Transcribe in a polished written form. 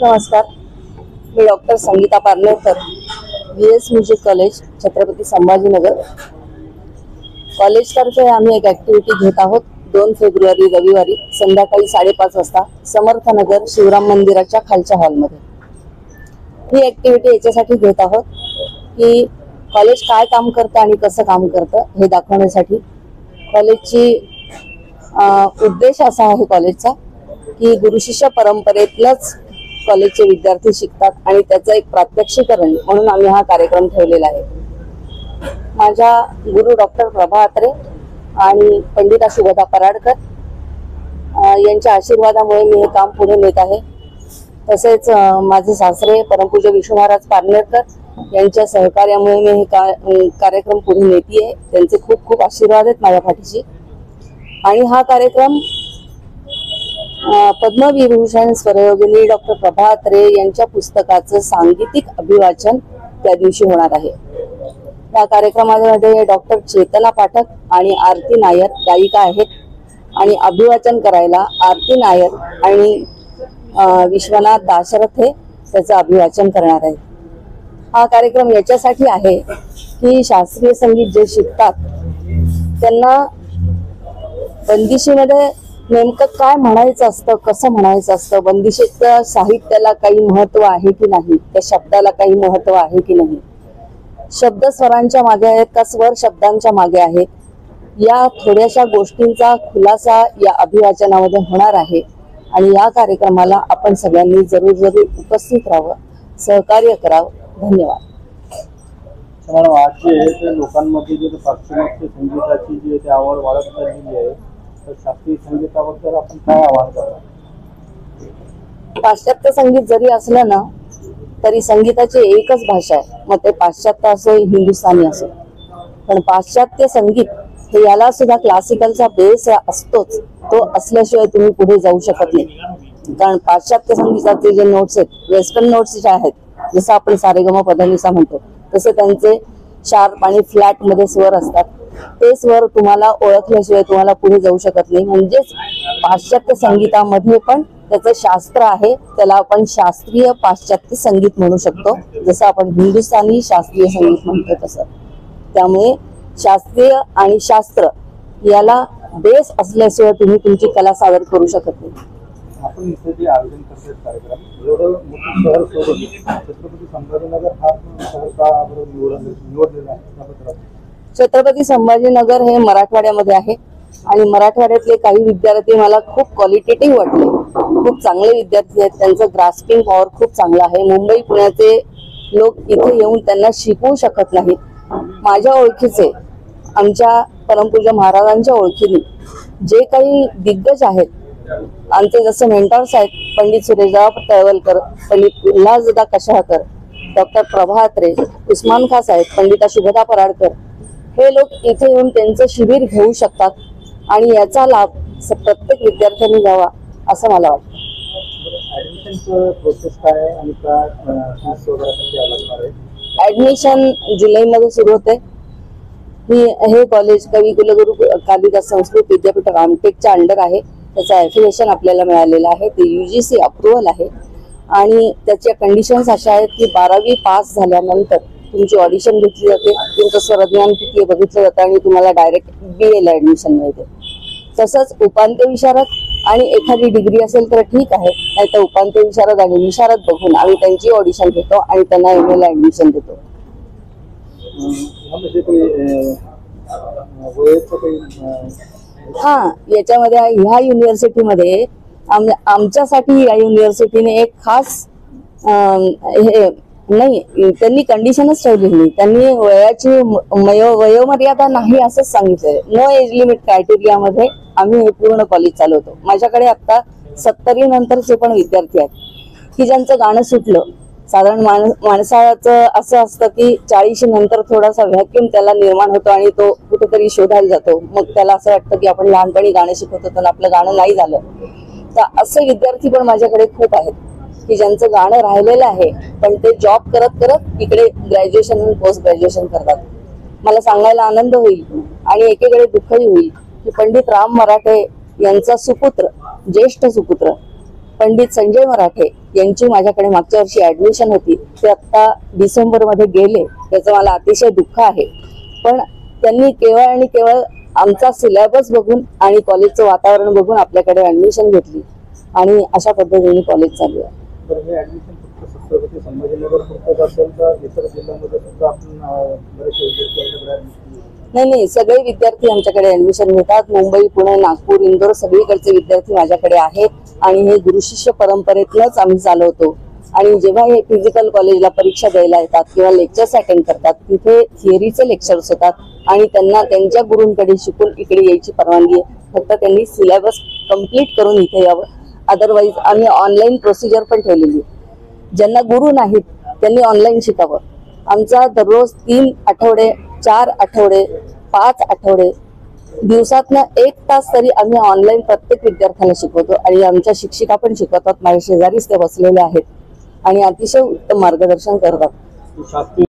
नमस्कार, मी doctor Sangeeta Parlekar, BS music college, Chhatrapati Sambhajinagar कॉलेजतर्फे आम्ही एक ॲक्टिव्हिटी घेत आहोत। 2 फेब्रुवारी रविवारी संध्याकाळी 5:30 वाजता समर्थनगर शिवराम मंदिराच्या खालच्या हॉलमध्ये ही ॲक्टिव्हिटी याच्यासाठी घेत आहोत की कॉलेज काय काम करतं आणि कसं काम करतं हे दाखवण्यासाठी। कॉलेजची उद्देश असा आहे कॉलेजचा की गुरुशिष्य परंपरेतलंच कॉलेजचे विद्यार्थी शिकतात आणि त्याचं एक प्रात्यक्षिकरण म्हणून आम्ही हा कार्यक्रम ठेवलेला आहे। माझ्या गुरु डॉक्टर प्रभा अत्रे आणि पंडिता शुभदा पराडकर यांच्या आशीर्वादामुळे मी हे काम पुढे नेत आहे। तसेच माझे सासरे परमपूज्य विष्णू महाराज पार्लेकर यांच्या सहकार्यामुळे मी हे कार्यक्रम पुढे नेतीये। त्यांचे खूप खूप आशीर्वाद आहेत माझ्या पाठीशी। आणि हा कार्यक्रम पद्मविभूषण स्वरयोगिनी डॉक्टर प्रभा अत्रे यांच्या पुस्तकाचं सांगीतिक अभिवाचन त्या दिवशी होणार आहे। या कार्यक्रमामध्ये डॉक्टर चेतना पाठक आणि आरती नायर गायिका आहेत आणि अभिवाचन करायला आरती नायर आणि विश्वनाथ दाशरथे त्याचं अभिवाचन करणार आहे। हा कार्यक्रम याच्यासाठी आहे की शास्त्रीय संगीत जे शिकतात त्यांना बंदिशीमध्ये नेमकं काय म्हणायचं असतं, कसं म्हणायचं असतं, बंदिशीच्या साहित्याला काही महत्व आहे की नाही, त्या शब्दाला काही महत्व आहे की नाही, शब्द स्वरांच्या मागे आहेत का स्वर शब्दांच्या मागे आहेत, या थोड्याशा गोष्टींचा खुलासा या अभिवाचनामध्ये होणार आहे। आणि या कार्यक्रमाला आपण सगळ्यांनी जरूर उपस्थित राहावं, सहकार्य करावं। धन्यवाद। आज जे लोकांमध्ये जे पाश्चिमात्य संगीताची जी आवड वाढत चाललेली आहे, तर शास्त्रीय संगीताबद्दल आपण काय आवाहन करता? पाश्चात्य संगीत जरी असलं ना तरी संगीताची एकच भाषा आहे, मग ते पाश्चात्य असो हिंदुस्थानी असो, पण पाश्चात्य संगीत हे याला सुद्धा क्लासिकलचा बेस असतोच। तो असल्याशिवाय तुम्ही पुढे जाऊ शकत नाही। कारण पाश्चात्य संगीताचे जे नोट्स आहेत, वेस्टर्न नोट्स जे आहेत, जसं आपण सारेगम पधनिसा म्हणतो तसे त्यांचे शार्प आणि फ्लॅट मध्ये स्वर असतात। ते स्वर तुम्हाला ओळखल्याशिवाय तुम्हाला पुढे जाऊ शकत नाही। म्हणजेच पाश्चात्य संगीतामध्ये पण त्याचं शास्त्र आहे, त्याला आपण शास्त्रीय पाश्चात्य संगीत म्हणू शकतो, जसं आपण हिंदुस्थानी शास्त्रीय संगीत म्हणतो तसं। त्यामुळे शास्त्रीय आणि शास्त्र याला बेस असल्याशिवाय तुम्ही तुमची कला सादर करू शकत नाही। आपण इथे जे आयोजन करतो कार्यक्रम एवढं मोठं शहर सोडून छत्रपती संभाजीनगर हा शहर का निवडलेला आहे? छत्रपती संभाजीनगर हे मराठवाड्यामध्ये आहे आणि मराठवाड्यातले काही विद्यार्थी मला खूप क्वालिटेटिव्ह वाटले, खूप चांगले विद्यार्थी आहेत, त्यांचं ग्रास्पिंग पॉवर खूप चांगलं आहे। मुंबई पुण्याचे लोक इथे येऊन त्यांना शिकवू शकत नाहीत। माझ्या ओळखीचे, आमच्या परमपूज्य महाराजांच्या ओळखीने जे काही दिग्गज आहेत, आमचे जसे मेंटॉर्स आहेत, पंडित सुरेशराव तळवलकर, पंडित उल्हासदादा कशाळकर, डॉक्टर प्रभा अत्रे, उस्मान खान साहेब, पंडिता शुभदा पराडकर, हे लोक इथे येऊन त्यांचं शिबिर घेऊ शकतात आणि याचा लाभ प्रत्येक विद्यार्थ्यांनी घ्यावा असं मला वाटतं। ऍडमिशन जुलैमध्ये सुरू होते। हे कॉलेज कवी कुलगुरू कालिदास संस्कृत विद्यापीठ रामटेकच्या अंडर आहे। त्याचं ॲफिलिएशन आपल्याला मिळालेलं आहे, ते UGC अप्रुव्हल आहे आणि त्याच्या कंडिशन्स अशा आहेत की 12वी पास झाल्यानंतर तुमची ऑडिशन घेतली जाते, तुमचं स्वरज्ञान किती बघितलं जातं आणि तुम्हाला डायरेक्ट BA ला ऍडमिशन मिळते। तसंच उपांत्य विशारद आणि एखादी डिग्री असेल तर ठीक आहे, नाहीतर उपांत्य विशारद आणि विशारद बघून आम्ही त्यांची ऑडिशन घेतो आणि त्यांना MA ला ऍडमिशन देतो। हा, याच्यामध्ये ह्या युनिव्हर्सिटीमध्ये आमच्यासाठी या युनिव्हर्सिटीने एक खास हे नाही, त्यांनी कंडिशनच ठेवलेली नाही। त्यांनी वयाची वयोमर्यादा नाही असंच सांगितलंय। नो एज लिमिट क्रायटेरियामध्ये आम्ही हे पूर्ण कॉलेज चालवतो। माझ्याकडे आता 70 नंतरचे पण विद्यार्थी आहेत की ज्यांचं गाणं सुटलं। साधारण माणसाचं असं असतं की 40 नंतर थोडासा व्हॅक्यूम त्याला निर्माण होतो आणि तो कुठेतरी शोधायला जातो, मग त्याला असं वाटतं की आपण लहानपणी गाणं शिकत होतो आपलं गाणं नाही झालं। तर असे विद्यार्थी पण माझ्याकडे खूप आहेत की ज्यांचं गाणं राहिलेलं आहे, पण ते जॉब करत करत इकडे ग्रॅज्युएशन आणि पोस्ट ग्रॅज्युएशन करतात। मला सांगायला आनंद होईल आणि एकीकडे दुःखही होईल की पंडित राम मराठे यांचा सुपुत्र, ज्येष्ठ सुपुत्र पंडित संजय मराठे यांची माझ्याकडे मागच्या वर्षी ऍडमिशन होती, ते आता डिसेंबर मध्ये गेले, त्याचं मला अतिशय दुःख आहे. पण त्यांनी केवळ आणि केवळ आमचा सिलेबस बघून आणि कॉलेजचं वातावरण बघून आपल्याकडे ऍडमिशन घेतली आणि अशा पद्धतीने कॉलेज चालू आहे. तर हे ऍडमिशन फक्त छत्रपती संभाजीनगर पुरतच असेल का इतर जिल्ह्यांमध्ये सुद्धा आपण बरेचसे विद्यार्थी आपल्याकडे ऍडमिशन घेतात? नाही, सगळे विद्यार्थी आमच्याकडे ऍडमिशन घेतात. मुंबई, पुणे, नागपूर, इंदोर सगळीकडचे विद्यार्थी माझ्याकडे आहेत आणि हे गुरु शिष्य परंपरेतनंच आम्ही चालवतो. आणि जेव्हा हे फिजिकल कॉलेजला परीक्षा द्यायला येतात किंवा लेक्चर्स अटेंड करतात, तिथे थिअरीचे लेक्चर्स होतात आणि त्यांना त्यांच्या गुरूंकडे शिकून इकडे यायची परवानगी आहे. फक्त त्यांनी सिलेबस कंप्लीट करून इथे यावं. अदरवाईज आम्ही ऑनलाईन प्रोसिजर पण ठेवलेली आहे. ज्यांना गुरु नाहीत त्यांनी ऑनलाईन शिकावं. आमचा दररोज 3 आठवडे, 4 आठवडे, 5 आठवडे, दिवसातनं 1 तास तरी आम्ही ऑनलाईन प्रत्येक विद्यार्थ्याला शिकवतो आणि आमच्या शिक्षिका पण शिकवतात. माझ्या शेजारीच ते बसलेले आहेत आणि अतिशय उत्तम मार्गदर्शन करतात.